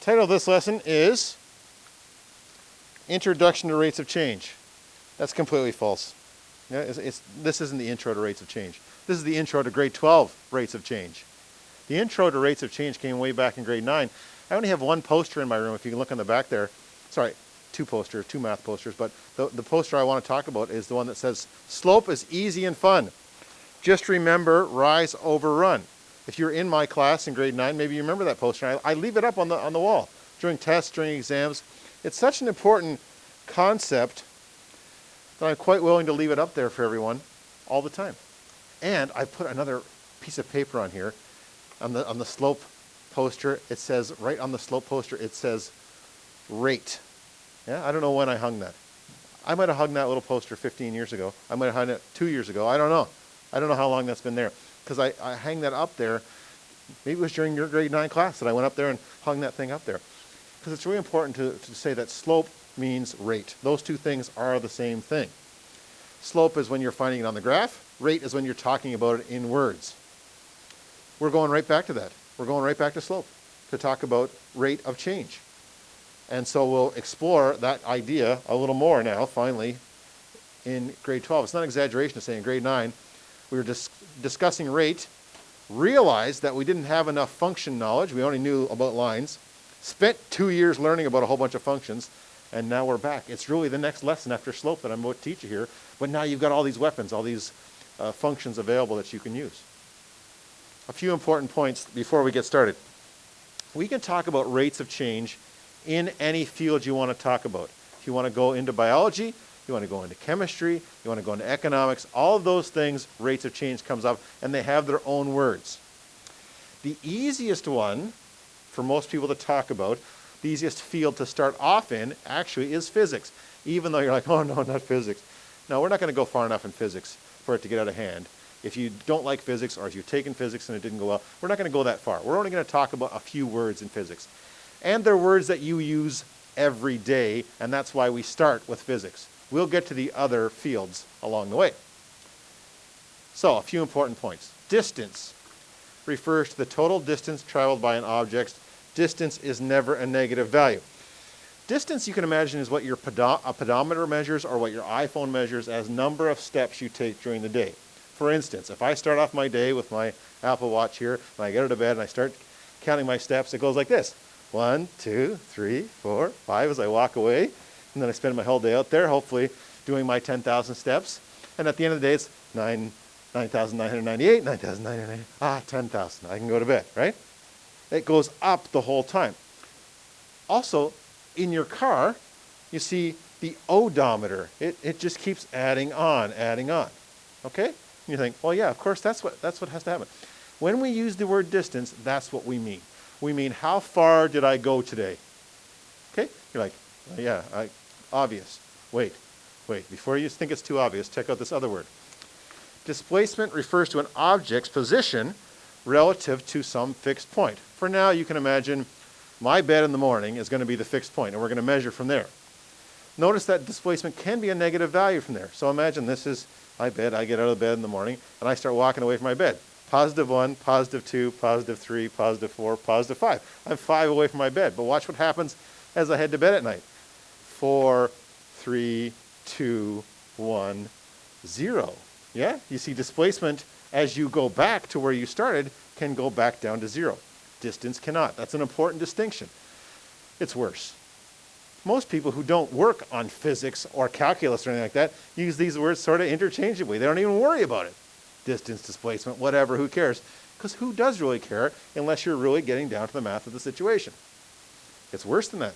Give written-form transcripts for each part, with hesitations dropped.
Title of this lesson is Introduction to Rates of Change. That's completely false. Yeah, this isn't the intro to rates of change. This is the intro to grade 12 rates of change. The intro to rates of change came way back in grade 9. I only have one poster in my room, if you can look on the back there. Sorry, two math posters, but the poster I want to talk about is the one that says, slope is easy and fun. Just remember, rise over run. If you're in my class in grade 9, maybe you remember that poster. I leave it up on the wall during tests, during exams. It's such an important concept that I'm quite willing to leave it up there for everyone all the time. And I put another piece of paper on here on the slope poster. It says, right on the slope poster, it says rate. Yeah, I don't know when I hung that. I might have hung that little poster 15 years ago. I might have hung it 2 years ago. I don't know. I don't know how long that's been there. Because I hang that up there. Maybe it was during your grade 9 class that I went up there and hung that thing up there. Because it's really important to say that slope means rate. Those two things are the same thing. Slope is when you're finding it on the graph. Rate is when you're talking about it in words. We're going right back to that. We're going right back to slope to talk about rate of change. And so we'll explore that idea a little more now, finally, in grade 12. It's not an exaggeration to say in grade 9, we were discussing rate, realized that we didn't have enough function knowledge. We only knew about lines. Spent 2 years learning about a whole bunch of functions, and now we're back. It's really the next lesson after slope that I'm about to teach you here, but now you've got all these weapons, all these functions available that you can use. A few important points before we get started. We can talk about rates of change in any field you want to talk about. If you want to go into biology, you want to go into chemistry, you want to go into economics, all of those things, rates of change comes up, and they have their own words. The easiest one for most people to talk about, the easiest field to start off in, actually is physics. Even though you're like, oh no, not physics. No, we're not going to go far enough in physics for it to get out of hand. If you don't like physics, or if you've taken physics and it didn't go well, we're not going to go that far. We're only going to talk about a few words in physics. And they're words that you use every day, and that's why we start with physics. We'll get to the other fields along the way. So, a few important points. Distance refers to the total distance traveled by an object. Distance is never a negative value. Distance, you can imagine, is what your pedometer measures or what your iPhone measures as number of steps you take during the day. For instance, if I start off my day with my Apple Watch here, and I get out of bed and I start counting my steps, it goes like this. 1, 2, 3, 4, 5 as I walk away. And then I spend my whole day out there, hopefully doing my 10,000 steps. And at the end of the day, it's 9,998, 9,998, 10,000. I can go to bed, right? It goes up the whole time. Also, in your car, you see the odometer. It just keeps adding on. Okay? And you think, well, yeah, of course, that's what has to happen. When we use the word distance, that's what we mean. We mean, how far did I go today? Okay? You're like, yeah, obvious. Wait. Before you think it's too obvious, check out this other word. Displacement refers to an object's position relative to some fixed point. For now, you can imagine my bed in the morning is going to be the fixed point, and we're going to measure from there. Notice that displacement can be a negative value from there. So imagine this is my bed. I get out of bed in the morning, and I start walking away from my bed. +1, +2, +3, +4, +5. I'm 5 away from my bed. But watch what happens as I head to bed at night. 4, 3, 2, 1, 0. Yeah? You see displacement as you go back to where you started can go back down to 0. Distance cannot. That's an important distinction. It's worse. Most people who don't work on physics or calculus or anything like that use these words sort of interchangeably. They don't even worry about it. Distance, displacement, whatever, who cares? Because who does really care unless you're really getting down to the math of the situation? It's worse than that.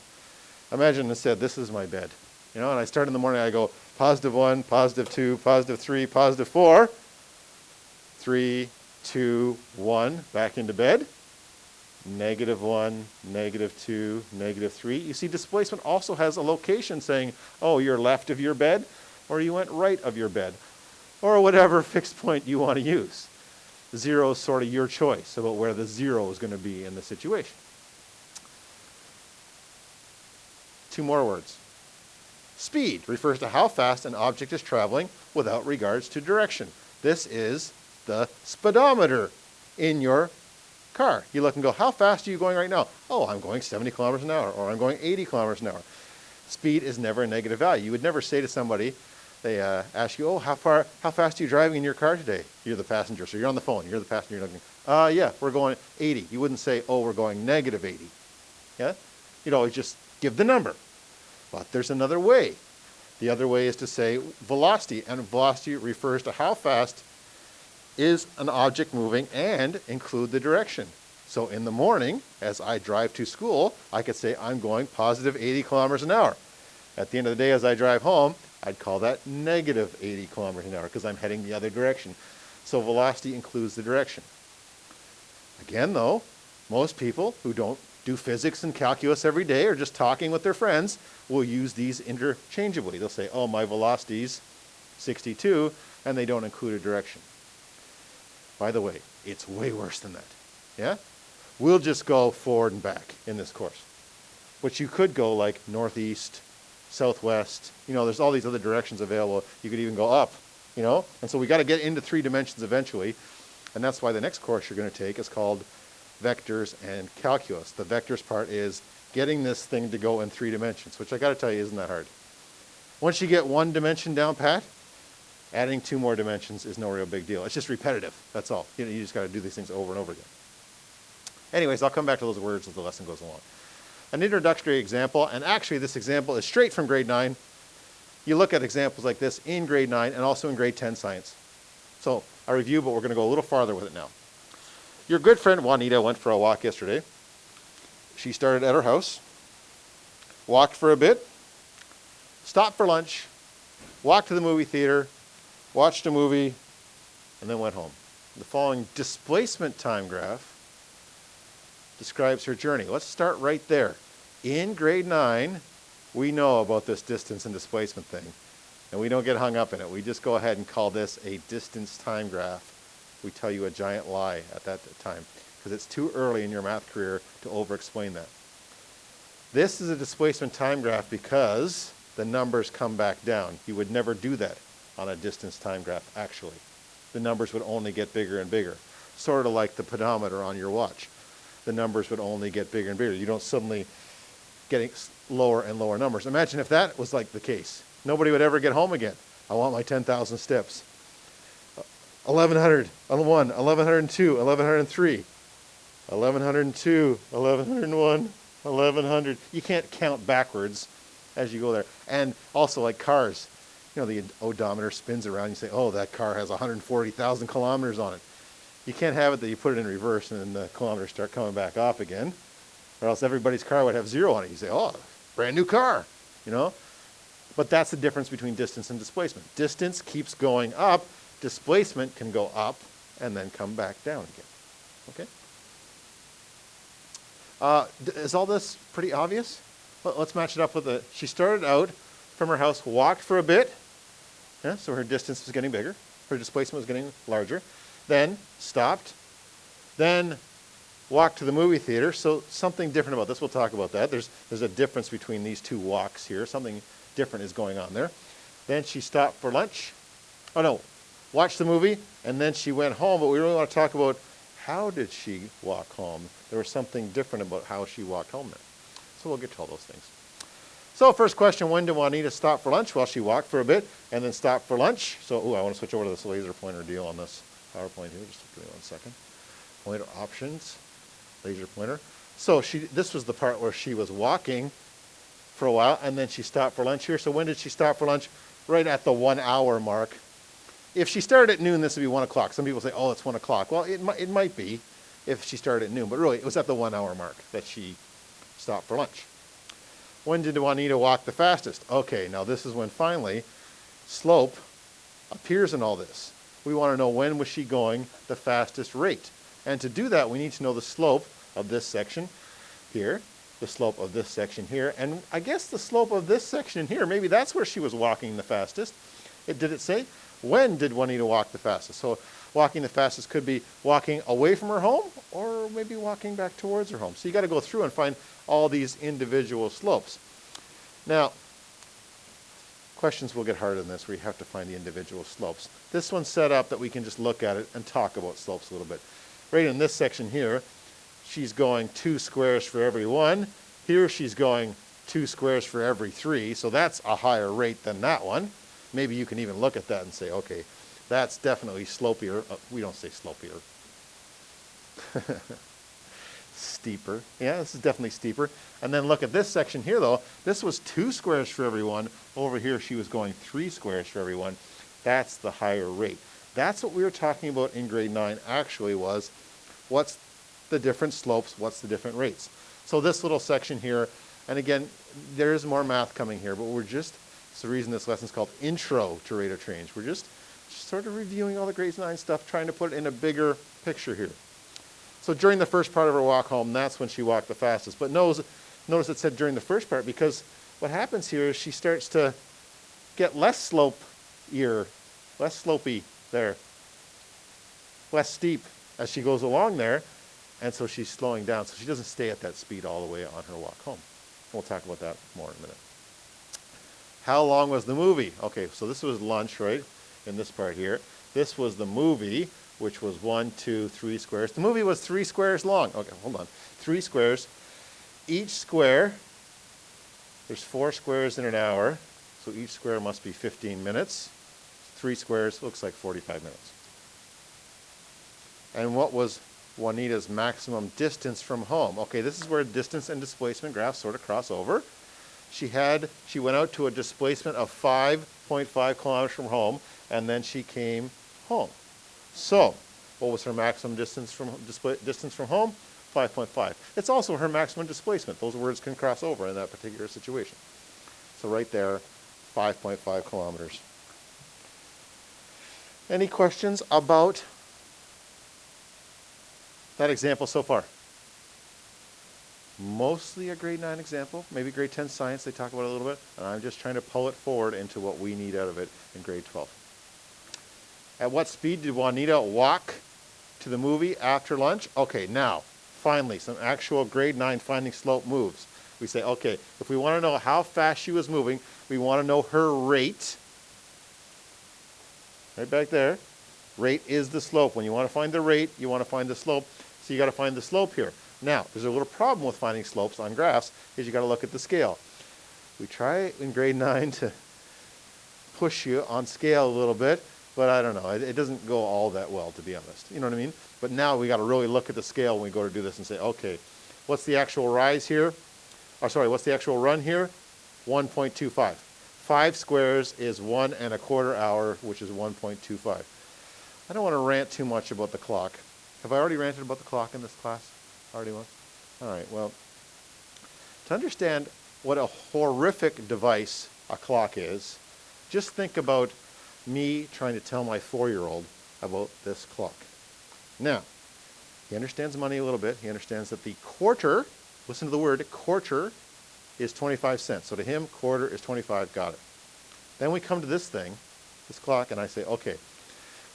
Imagine instead, this is my bed. And I start in the morning, I go +1, +2, +3, +4. 3, 2, 1, back into bed. -1, -2, -3. You see, displacement also has a location saying, oh, you're left of your bed, or you went right of your bed, or whatever fixed point you want to use. 0 is sort of your choice about where the 0 is going to be in the situation. 2 more words. Speed refers to how fast an object is traveling without regards to direction. This is the speedometer in your car. You look and go, how fast are you going right now? Oh, I'm going 70 kilometers an hour, or I'm going 80 kilometers an hour. Speed is never a negative value. You would never say to somebody, they ask you, oh, how fast are you driving in your car today? You're the passenger, so you're on the phone. You're the passenger. You're looking, yeah, we're going 80. You wouldn't say, oh, we're going negative 80. Yeah? You'd always just give the number. But there's another way. The other way is to say velocity, and velocity refers to how fast is an object moving and include the direction. So in the morning, as I drive to school, I could say I'm going positive 80 kilometers an hour. At the end of the day, as I drive home, I'd call that negative 80 kilometers an hour because I'm heading the other direction. So velocity includes the direction. Again, though, most people who don't do physics and calculus every day or just talking with their friends will use these interchangeably. They'll say, oh, my velocity's 62, and they don't include a direction. By the way, it's way worse than that. Yeah? We'll just go forward and back in this course. Which you could go like northeast, southwest. You know, there's all these other directions available. You could even go up, you know? And so we got to get into 3 dimensions eventually. And that's why the next course you're going to take is called Vectors and Calculus. The vectors part is getting this thing to go in 3 dimensions, which I got to tell you isn't that hard. Once you get 1 dimension down pat, adding 2 more dimensions is no real big deal. It's just repetitive. That's all. You know, you just got to do these things over and over again. Anyways, I'll come back to those words as the lesson goes along. An introductory example, and actually this example is straight from grade 9. You look at examples like this in grade 9 and also in grade 10 science. So I review, but we're going to go a little farther with it now. Your good friend Juanita went for a walk yesterday. She started at her house, walked for a bit, stopped for lunch, walked to the movie theater, watched a movie, and then went home. The following displacement time graph describes her journey. Let's start right there. In grade 9, we know about this distance and displacement thing, and we don't get hung up in it. We just go ahead and call this a distance time graph. We tell you a giant lie at that time, because it's too early in your math career to over-explain that. This is a displacement time graph because the numbers come back down. You would never do that on a distance time graph, actually. The numbers would only get bigger and bigger, sort of like the pedometer on your watch. The numbers would only get bigger and bigger. You don't suddenly getting lower and lower numbers. Imagine if that was like the case. Nobody would ever get home again. I want my 10,000 steps. 1,100, 1,102, 1,103, 1,102, 1,101, 1,100. You can't count backwards as you go there. And also like cars. You know, the odometer spins around. You say, oh, that car has 140,000 kilometers on it. You can't have it that you put it in reverse and then the kilometers start coming back off again. Or else everybody's car would have 0 on it. You say, oh, brand new car, you know. But that's the difference between distance and displacement. Distance keeps going up. Displacement can go up and then come back down again. Okay? Is all this pretty obvious? Let's match it up with the, she started out from her house, walked for a bit. Yeah, so her distance was getting bigger. Her displacement was getting larger. Then stopped. Then walked to the movie theater. So something different about this. We'll talk about that. There's a difference between these 2 walks here. Something different is going on there. Then she stopped for lunch. Oh no, watched the movie, and then she went home. But we really want to talk about how did she walk home. There was something different about how she walked home there. So we'll get to all those things. So first question, when did Juanita stop for lunch? Well, she walked for a bit and then stopped for lunch. So, I want to switch over to this laser pointer deal on this PowerPoint here. Just give me 1 second. Pointer options, laser pointer. So this was the part where she was walking for a while and then she stopped for lunch here. So when did she stop for lunch? Right at the 1 hour mark. If she started at noon, this would be 1 o'clock. Some people say, oh, it's 1 o'clock. Well, it might be if she started at noon, but really it was at the 1 hour mark that she stopped for lunch. When did Juanita walk the fastest? Okay, now this is when finally slope appears in all this. We want to know when was she going the fastest rate. And to do that, we need to know the slope of this section here, the slope of this section here, and I guess the slope of this section here, maybe that's where she was walking the fastest. Did it say? When did Juanita walk the fastest? So walking the fastest could be walking away from her home or maybe walking back towards her home. So you got to go through and find all these individual slopes. Now, questions will get harder than this where you have to find the individual slopes. This one's set up that we can just look at it and talk about slopes a little bit. Right in this section here, she's going 2 squares for every 1. Here she's going 2 squares for every 3, so that's a higher rate than that one. Maybe you can even look at that and say, okay, that's definitely slopier. We don't say slopier. Steeper. Yeah, this is definitely steeper. And then look at this section here, though. This was 2 squares for every 1. Over here, she was going 3 squares for every 1. That's the higher rate. That's what we were talking about in grade 9 actually was, what's the different slopes, what's the different rates. So this little section here, and again, there is more math coming here, but it's the reason this lesson is called Intro to Rate of Change. We're just sort of reviewing all the grade 9 stuff, trying to put it in a bigger picture here. So during the first part of her walk home, that's when she walked the fastest. But notice it said during the first part, because what happens here is she starts to get less slopey there, less steep as she goes along there, and so she's slowing down. So she doesn't stay at that speed all the way on her walk home. We'll talk about that more in a minute. How long was the movie? Okay, so this was lunch, right, in this part here. This was the movie, which was 1, 2, 3 squares. The movie was 3 squares long. Okay, hold on. 3 squares. Each square, there's 4 squares in an hour, so each square must be 15 minutes. 3 squares looks like 45 minutes. And what was Juanita's maximum distance from home? Okay, this is where distance and displacement graphs sort of cross over. She went out to a displacement of 5.5 kilometers from home, and then she came home. So, what was her maximum distance from home? 5.5. It's also her maximum displacement. Those words can cross over in that particular situation. So right there, 5.5 kilometers. Any questions about that example so far? Mostly a grade 9 example, maybe grade 10 science, they talk about it a little bit, and I'm just trying to pull it forward into what we need out of it in grade 12. At what speed did Juanita walk to the movie after lunch? Okay, now, finally, some actual grade 9 finding slope moves. We say, okay, if we want to know how fast she was moving, we want to know her rate. Right back there. Rate is the slope. When you want to find the rate, you want to find the slope. So you got to find the slope here. Now, there's a little problem with finding slopes on graphs, is you got to look at the scale. We try in grade 9 to push you on scale a little bit, but I don't know. It doesn't go all that well, to be honest. You know what I mean? But now we got to really look at the scale when we go to do this and say, okay, what's the actual rise here? What's the actual run here? 1.25. 5 squares is 1 1/4 hour, which is 1.25. I don't want to rant too much about the clock. Have I already ranted about the clock in this class? Already was? All right, well, to understand what a horrific device a clock is, just think about me trying to tell my 4-year-old about this clock. Now, he understands money a little bit. He understands that the quarter, listen to the word, quarter is 25 cents. So to him, quarter is 25, got it. Then we come to this thing, this clock, and I say, okay,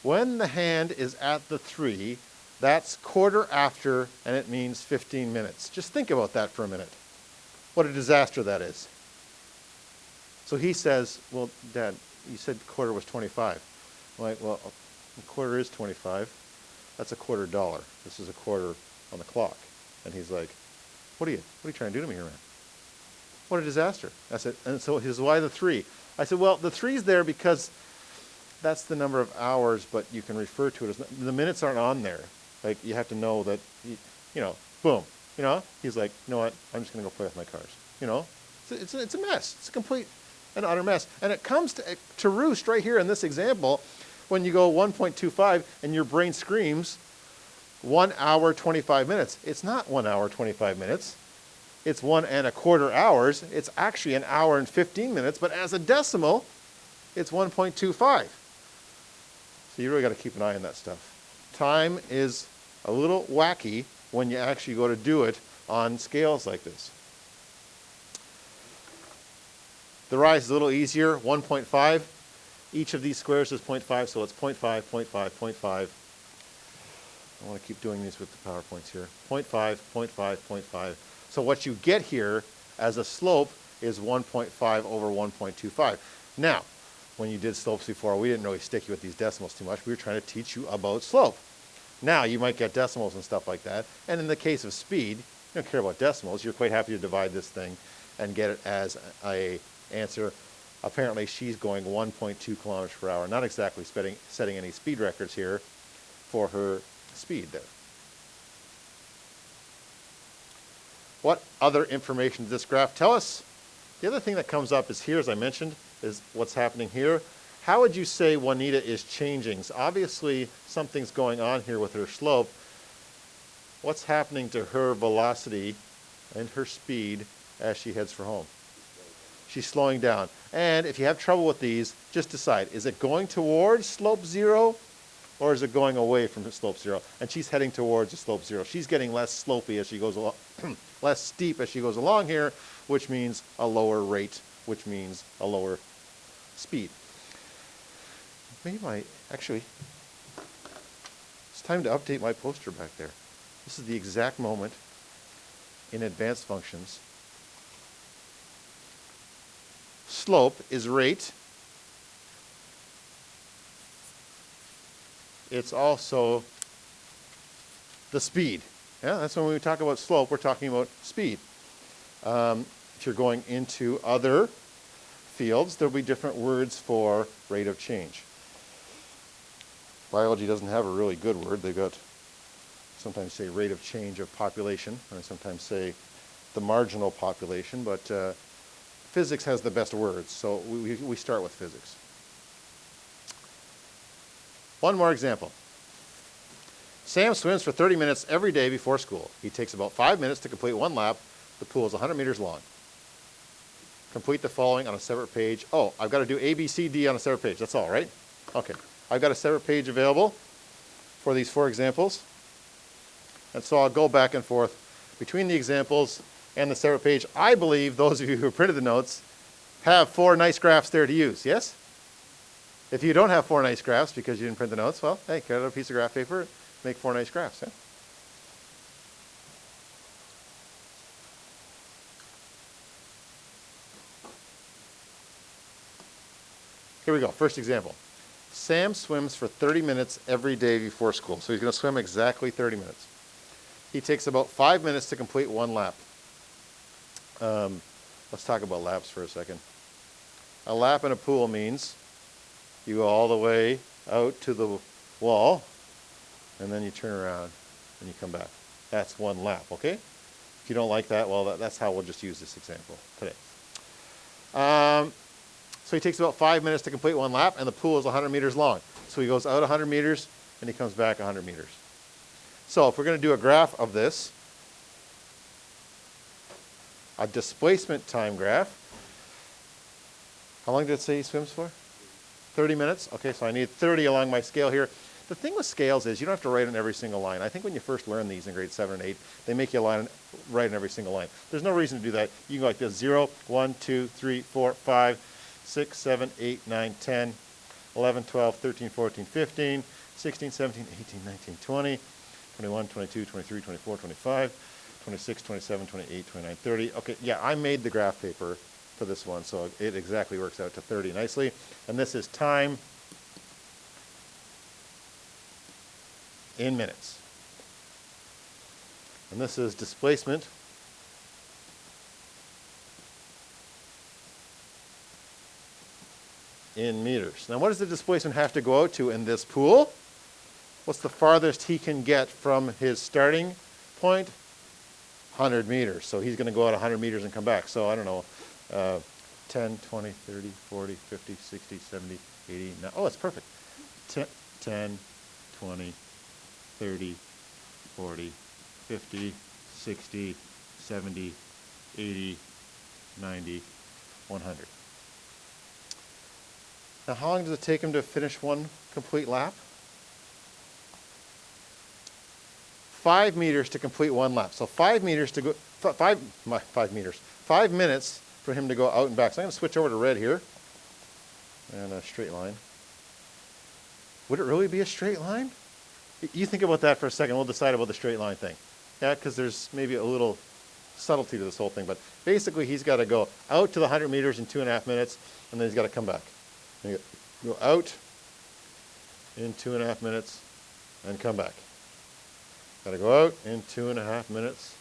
when the hand is at the 3, that's quarter after, and it means 15 minutes. Just think about that for a minute. What a disaster that is. So he says, well, Dad, you said quarter was 25. I'm like, well, a quarter is 25. That's $0.25. This is a quarter on the clock. And he's like, what are you trying to do to me here, man? What a disaster. I said, and so he says, why the 3? I said, well, the 3's there because that's the number of hours, but you can refer to it as, the minutes aren't on there. Like, you have to know that, boom. He's like, you know what, I'm just going to go play with my cars. It's a mess. It's a complete and utter mess. And it comes to roost right here in this example when you go 1.25 and your brain screams 1 hour, 25 minutes. It's not 1 hour, 25 minutes. It's 1 1/4 hours. It's actually 1 hour and 15 minutes, but as a decimal, it's 1.25. So you really got to keep an eye on that stuff. Time is a little wacky when you actually go to do it on scales like this. The rise is a little easier, 1.5. Each of these squares is 0.5, so it's 0.5, 0.5, 0.5. I want to keep doing these with the PowerPoints here. 0.5, 0.5, 0.5. So what you get here as a slope is 1.5 over 1.25. Now, when you did slopes before, we didn't really stick you with these decimals too much. We were trying to teach you about slope. Now you might get decimals and stuff like that. And in the case of speed, you don't care about decimals. You're quite happy to divide this thing and get it as a answer. Apparently she's going 1.2 kilometers per hour. Not exactly setting any speed records here for her speed there. What other information does this graph tell us? The other thing that comes up is here, as I mentioned, is what's happening here. How would you say Juanita is changing? So obviously something's going on here with her slope. What's happening to her velocity and her speed as she heads for home? She's slowing down. And if you have trouble with these, just decide, is it going towards slope 0 or is it going away from slope 0? And she's heading towards the slope 0. She's getting less slopey as she goes along, less steep as she goes along here, which means a lower rate, which means a lower speed. Maybe actually, it's time to update my poster back there. This is the exact moment in advanced functions. Slope is rate. It's also the speed. Yeah, that's when we talk about slope, we're talking about speed. If you're going into other fields, there'll be different words for rate of change. Biology doesn't have a really good word. They've got, sometimes say rate of change of population, and I sometimes say the marginal population, but physics has the best words, so we start with physics. One more example. Sam swims for 30 minutes every day before school. He takes about 5 minutes to complete one lap. The pool is 100 meters long. Complete the following on a separate page. Oh, I've got to do A, B, C, D on a separate page. That's all, right? Okay. I've got a separate page available for these 4 examples. And so I'll go back and forth between the examples and the separate page. I believe those of you who printed the notes have 4 nice graphs there to use, yes? If you don't have 4 nice graphs because you didn't print the notes, well, hey, cut out a piece of graph paper, make 4 nice graphs, yeah? Here we go, first example. Sam swims for 30 minutes every day before school. So he's going to swim exactly 30 minutes. He takes about 5 minutes to complete one lap. Let's talk about laps for a second. A lap in a pool means you go all the way out to the wall, and then you turn around and you come back. That's one lap, okay? If you don't like that, well, that's how we'll just use this example today. So he takes about 5 minutes to complete one lap, and the pool is 100 meters long. So he goes out 100 meters, and he comes back 100 meters. So if we're going to do a graph of this, a displacement time graph, how long did it say he swims for? 30 minutes? Okay, so I need 30 along my scale here. The thing with scales is you don't have to write on every single line. I think when you first learn these in grade 7 and 8, they make you write on every single line. There's no reason to do that. You can go like this, 0, 1, 2, 3, 4, 5, 6, 7, 8, 9, 10, 11, 12, 13, 14, 15, 16, 17, 18, 19, 20, 21, 22, 23, 24, 25, 26, 27, 28, 29, 30. Okay, yeah, I made the graph paper for this one, so it exactly works out to 30 nicely. And this is time in minutes. And this is displacement in meters. Now, what does the displacement have to go out to in this pool? What's the farthest he can get from his starting point? 100 meters. So he's going to go out 100 meters and come back. So I don't know, 10, 20, 30, 40, 50, 60, 70, 80. Oh, it's perfect. 10, 20, 30, 40, 50, 60, 70, 80, 90, 100. Now, how long does it take him to finish one complete lap? 5 meters to complete one lap. So 5 meters to go, 5 meters, 5 minutes for him to go out and back. So I'm going to switch over to red here and a straight line. Would it really be a straight line? You think about that for a second. We'll decide about the straight line thing. Yeah, because there's maybe a little subtlety to this whole thing. But basically, he's got to go out to the 100 meters in 2.5 minutes, and then he's got to come back. Go out in 2.5 minutes and come back. Got to go out in 2.5 minutes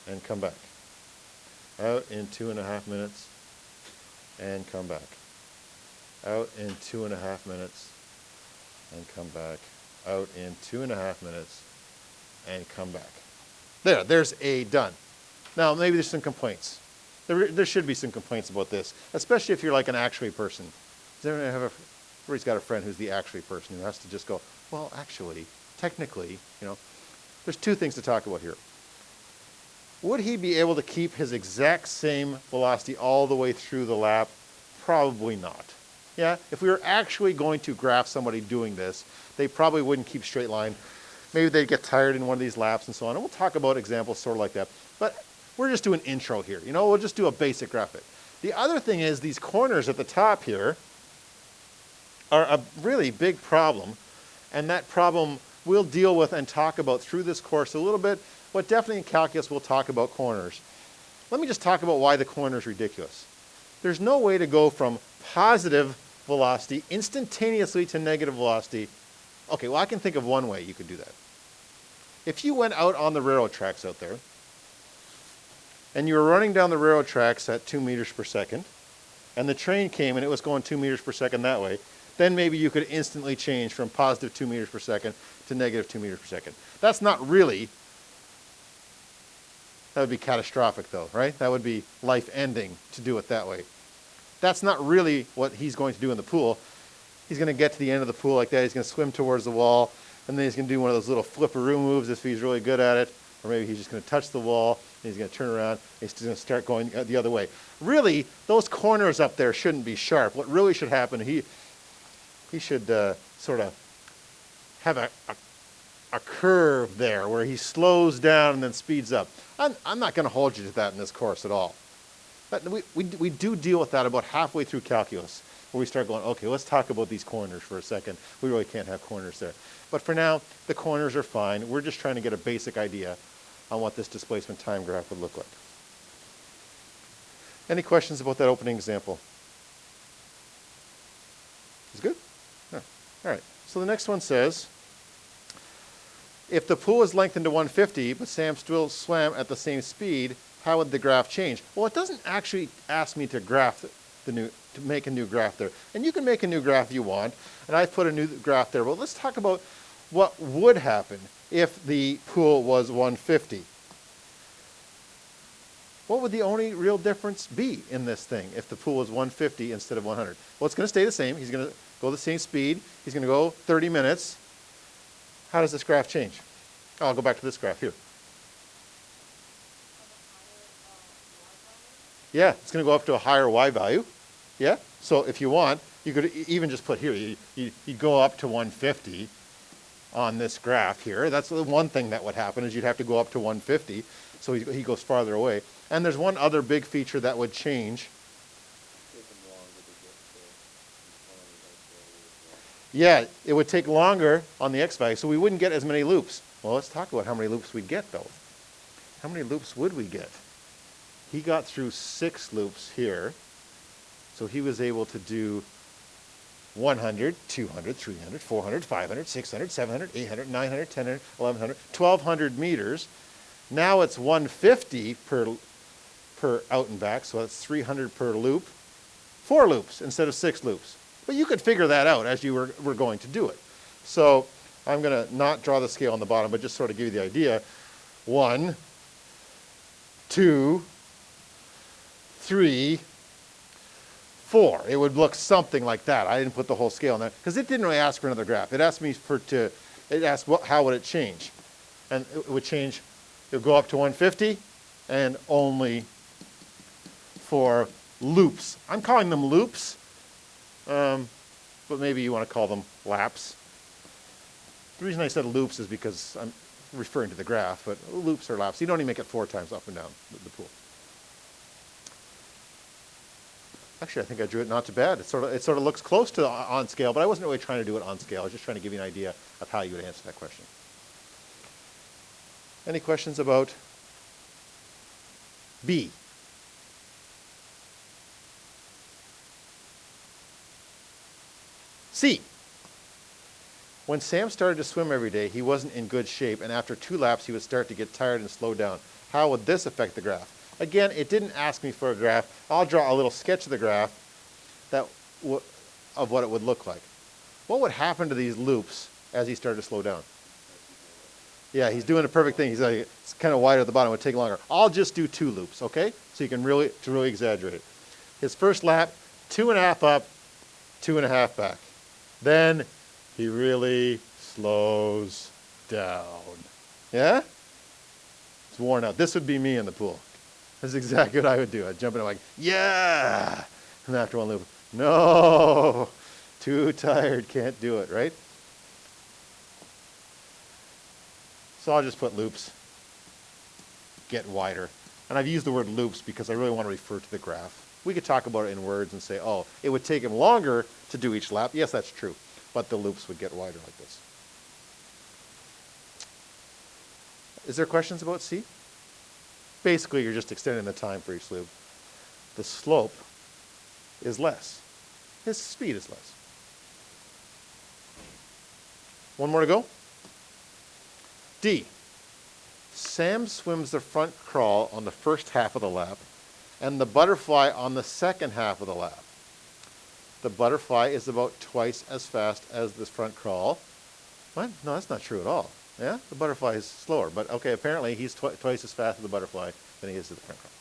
and come back. Out in 2.5 minutes and come back. Out in 2.5 minutes and come back. Out in 2.5 minutes and come back. There's A done. Now, maybe there's some complaints. There should be some complaints about this, especially if you're like an actuary person. Everybody's got a friend who's the actuary person who has to just go, well, actually, technically, there's two things to talk about here. Would he be able to keep his exact same velocity all the way through the lap? Probably not. Yeah, if we were actually going to graph somebody doing this, they probably wouldn't keep straight line. Maybe they'd get tired in one of these laps and so on. And we'll talk about examples sort of like that. But we're just doing intro here. We'll just do a basic graphic. The other thing is these corners at the top here are a really big problem. And that problem we'll deal with and talk about through this course a little bit. But definitely in calculus, we'll talk about corners. Let me just talk about why the corner is ridiculous. There's no way to go from positive velocity instantaneously to negative velocity. Okay, well, I can think of one way you could do that. If you went out on the railroad tracks out there, and you were running down the railroad tracks at 2 meters per second, and the train came and it was going 2 meters per second that way, then maybe you could instantly change from positive 2 meters per second to negative 2 meters per second. That's not really, that would be catastrophic though, right? That would be life-ending to do it that way. That's not really what he's going to do in the pool. He's going to get to the end of the pool like that. He's going to swim towards the wall, and then he's going to do one of those little flipperoo moves if he's really good at it. Or maybe he's just going to touch the wall, and he's going to turn around, and he's going to start going the other way. Really, those corners up there shouldn't be sharp. What really should happen, he should sort of have a curve there where he slows down and then speeds up. I'm not going to hold you to that in this course at all. But we do deal with that about halfway through calculus, where we start going, okay, let's talk about these corners for a second. We really can't have corners there. But for now, the corners are fine. We're just trying to get a basic idea on what this displacement time graph would look like. Any questions about that opening example? Is good? No. All right. So the next one says, if the pool is lengthened to 150, but Sam still swam at the same speed, how would the graph change? Well, it doesn't actually ask me to graph to make a new graph there. And you can make a new graph if you want, and I put a new graph there. But let's talk about what would happen if the pool was 150. What would the only real difference be in this thing if the pool was 150 instead of 100? Well, it's going to stay the same. He's going to go the same speed. He's going to go 30 minutes. How does this graph change? Oh, I'll go back to this graph here. Yeah, it's going to go up to a higher y value. Yeah, so if you want, you could even just put here, you'd go up to 150 on this graph here. That's the one thing that would happen is you'd have to go up to 150, so he goes farther away. And there's one other big feature that would change. Yeah, it would take longer on the x value, so we wouldn't get as many loops. Well, let's talk about how many loops we'd get, though. How many loops would we get? He got through 6 loops here, so he was able to do 100, 200, 300, 400, 500, 600, 700, 800, 900, 1000, 1100, 1200 meters. Now it's 150 per out and back, so that's 300 per loop. 4 loops instead of 6 loops. But you could figure that out as you were going to do it. So I'm going to not draw the scale on the bottom, but just sort of give you the idea. 1, 2, 3, 4. It would look something like that. I didn't put the whole scale in there because it didn't really ask for another graph. It asked me it asked how would it change, and it would change. It would go up to 150, and only for loops. I'm calling them loops, but maybe you want to call them laps. The reason I said loops is because I'm referring to the graph, but loops are laps. You don't even make it 4 times up and down the pool. Actually, I think I drew it not too bad. It sort of looks close to on scale, but I wasn't really trying to do it on scale. I was just trying to give you an idea of how you would answer that question. Any questions about B? C. When Sam started to swim every day, he wasn't in good shape, and after 2 laps, he would start to get tired and slow down. How would this affect the graph? Again, it didn't ask me for a graph. I'll draw a little sketch of the graph of what it would look like. What would happen to these loops as he started to slow down? Yeah, he's doing a perfect thing. He's like, it's kind of wider at the bottom. It would take longer. I'll just do 2 loops, okay? So you can really exaggerate it. His first lap, 2.5 up, 2.5 back. Then he really slows down. Yeah? It's worn out. This would be me in the pool. This is exactly what I would do. I'd jump in and I'm like, yeah! And after 1 loop, no! Too tired, can't do it, right? So I'll just put loops, get wider. And I've used the word loops because I really want to refer to the graph. We could talk about it in words and say, oh, it would take him longer to do each lap. Yes, that's true. But the loops would get wider like this. Is there questions about C? Basically, you're just extending the time for each loop. The slope is less. His speed is less. One more to go. D. Sam swims the front crawl on the first half of the lap and the butterfly on the second half of the lap. The butterfly is about twice as fast as the front crawl. What? No, that's not true at all. Yeah? The butterfly is slower. But okay, apparently he's twice as fast as the butterfly than he is to the front crawl.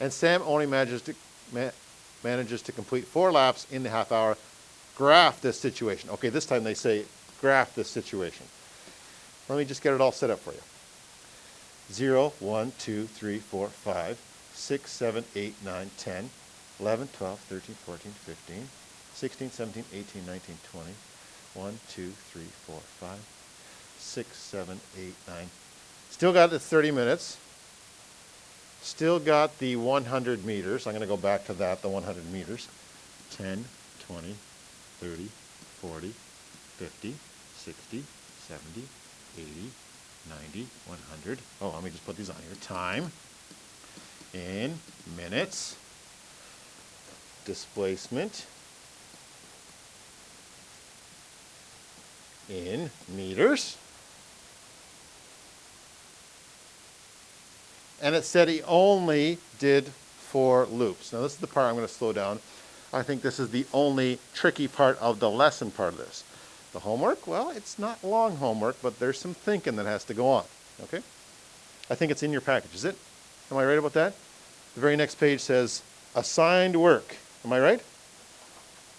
And Sam only manages to complete 4 laps in the half hour. Graph this situation. Okay, this time they say graph this situation. Let me just get it all set up for you. 0, 1, 2, 3, 4, 5, 6, 7, 8, 9, 10, 11, 12, 13, 14, 15, 16, 17, 18, 19, 20, 1, 2, 3, 4, 5, 6, 7, 8, 9. Still got the 30 minutes. Still got the 100 meters. I'm going to go back to that, the 100 meters. 10, 20, 30, 40, 50, 60, 70, 80, 90, 100. Oh, let me just put these on here. Time in minutes. Displacement in meters. And it said he only did 4 loops. Now this is the part I'm going to slow down. I think this is the only tricky part of the lesson part of this. The homework, well, it's not long homework, but there's some thinking that has to go on, okay? I think it's in your package, is it? Am I right about that? The very next page says, assigned work. Am I right?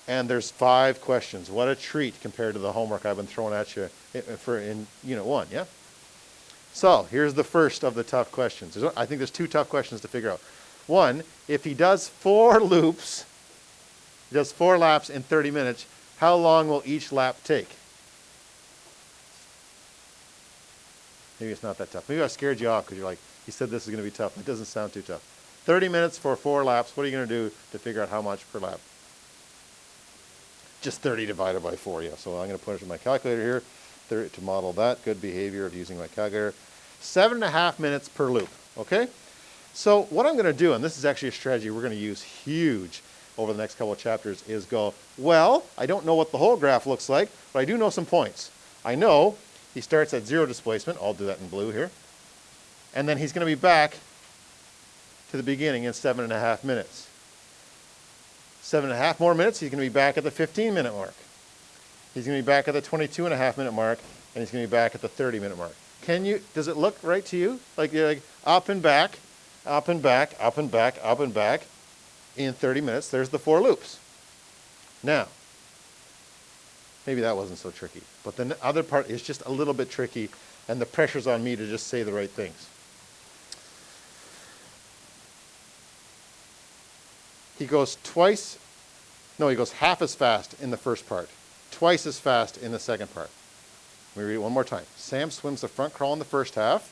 And there's 5 questions. What a treat compared to the homework I've been throwing at you in Unit 1, yeah? So here's the first of the tough questions. I think there's 2 tough questions to figure out. 1, if he does 4 loops, he does 4 laps in 30 minutes, how long will each lap take? Maybe it's not that tough. Maybe I scared you off because you're like, he said this is going to be tough. It doesn't sound too tough. 30 minutes for 4 laps. What are you going to do to figure out how much per lap? Just 30 divided by 4, yeah. So I'm going to put it in my calculator here to model that. Good behavior of using my calculator. 7.5 minutes per loop, okay? So what I'm going to do, and this is actually a strategy we're going to use huge over the next couple of chapters, is go, well, I don't know what the whole graph looks like, but I do know some points. I know he starts at 0 displacement. I'll do that in blue here. And then he's going to be back to the beginning in 7.5 minutes. 7.5 more minutes, he's going to be back at the 15-minute mark. He's going to be back at the 22.5-minute mark, and he's going to be back at the 30-minute mark. Does it look right to you? Like you're like up and back, up and back, up and back, up and back. In 30 minutes, there's the 4 loops. Now, maybe that wasn't so tricky, but the other part is just a little bit tricky, and the pressure's on me to just say the right things. He goes half as fast in the first part, twice as fast in the second part. Let me read it one more time. Sam swims the front crawl in the first half,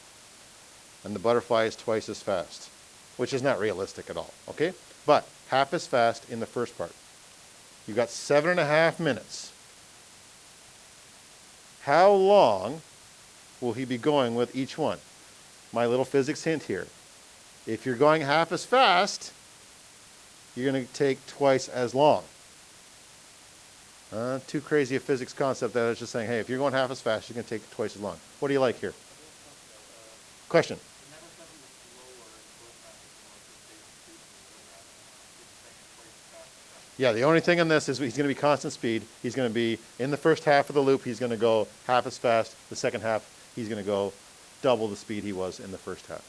and the butterfly is twice as fast, which is not realistic at all, okay? But half as fast in the first part. You've got 7.5 minutes. How long will he be going with each one? My little physics hint here. If you're going half as fast, you're going to take twice as long. Too crazy a physics concept that it's just saying, hey, if you're going half as fast, you're going to take twice as long. What do you like here? Question. Yeah, the only thing on this is he's going to be constant speed. He's going to be, in the first half of the loop, he's going to go half as fast. The second half, he's going to go double the speed he was in the first half.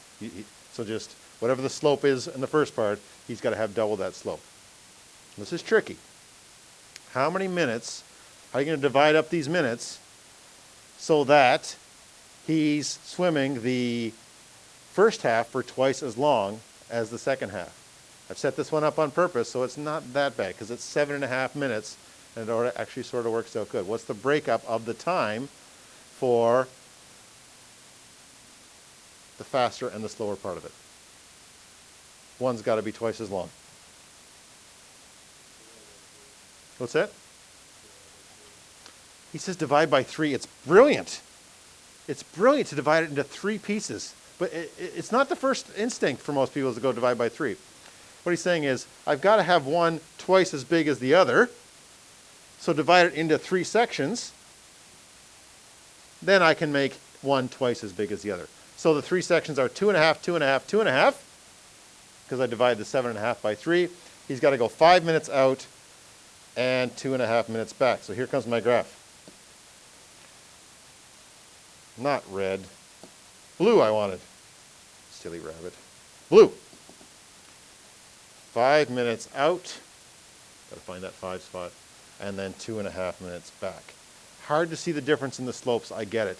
So just whatever the slope is in the first part, he's got to have double that slope. This is tricky. How many minutes are you going to divide up these minutes so that he's swimming the first half for twice as long as the second half? I've set this one up on purpose, so it's not that bad, because it's 7.5 minutes, and it actually sort of works out good. What's the breakup of the time for the faster and the slower part of it? One's got to be twice as long. What's that? He says divide by 3. It's brilliant. It's brilliant to divide it into 3 pieces. But it's not the first instinct for most people to go divide by 3. What he's saying is, I've got to have one twice as big as the other. So divide it into 3 sections. Then I can make one twice as big as the other. So the 3 sections are 2.5, 2.5, 2.5. Because I divide the 7.5 by 3. He's got to go 5 minutes out and 2.5 minutes back. So here comes my graph. Not red. Blue I wanted. Silly rabbit. Blue. 5 minutes out. Got to find that 5 spot. And then 2.5 minutes back. Hard to see the difference in the slopes. I get it.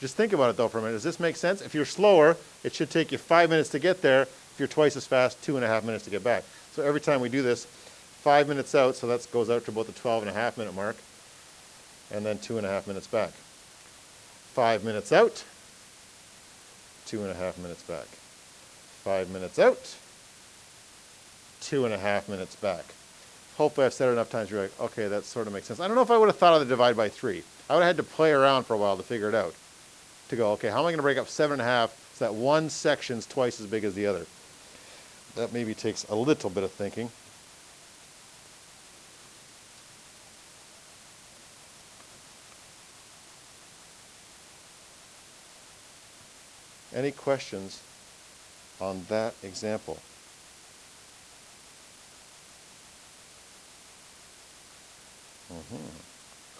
Just think about it though for a minute. Does this make sense? If you're slower, it should take you 5 minutes to get there. If you're twice as fast, 2.5 minutes to get back. So every time we do this, 5 minutes out, so that goes out to about the 12.5 minute mark. And then 2.5 minutes back. 5 minutes out, 2.5 minutes back. 5 minutes out, 2.5 minutes back. Hopefully I've said it enough times you're like, okay, that sort of makes sense. I don't know if I would have thought of the divide by 3. I would have had to play around for a while to figure it out. To go, okay, how am I going to break up 7.5 so that one section's twice as big as the other? That maybe takes a little bit of thinking. Any questions on that example?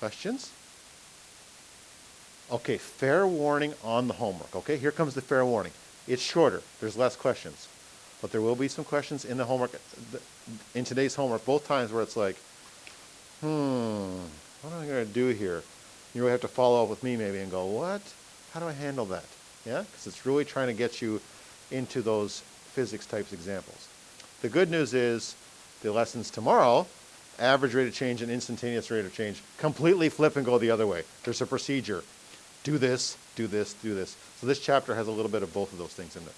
Questions? Okay, fair warning on the homework. Okay, here comes the fair warning. It's shorter. There's less questions. But there will be some questions in the homework, in today's homework, both times where it's like, what am I going to do here? You really have to follow up with me maybe and go, what? How do I handle that? Yeah, because it's really trying to get you into those physics types examples. The good news is the lessons tomorrow, average rate of change and instantaneous rate of change, completely flip and go the other way. There's a procedure. Do this, do this, do this. So this chapter has a little bit of both of those things in it.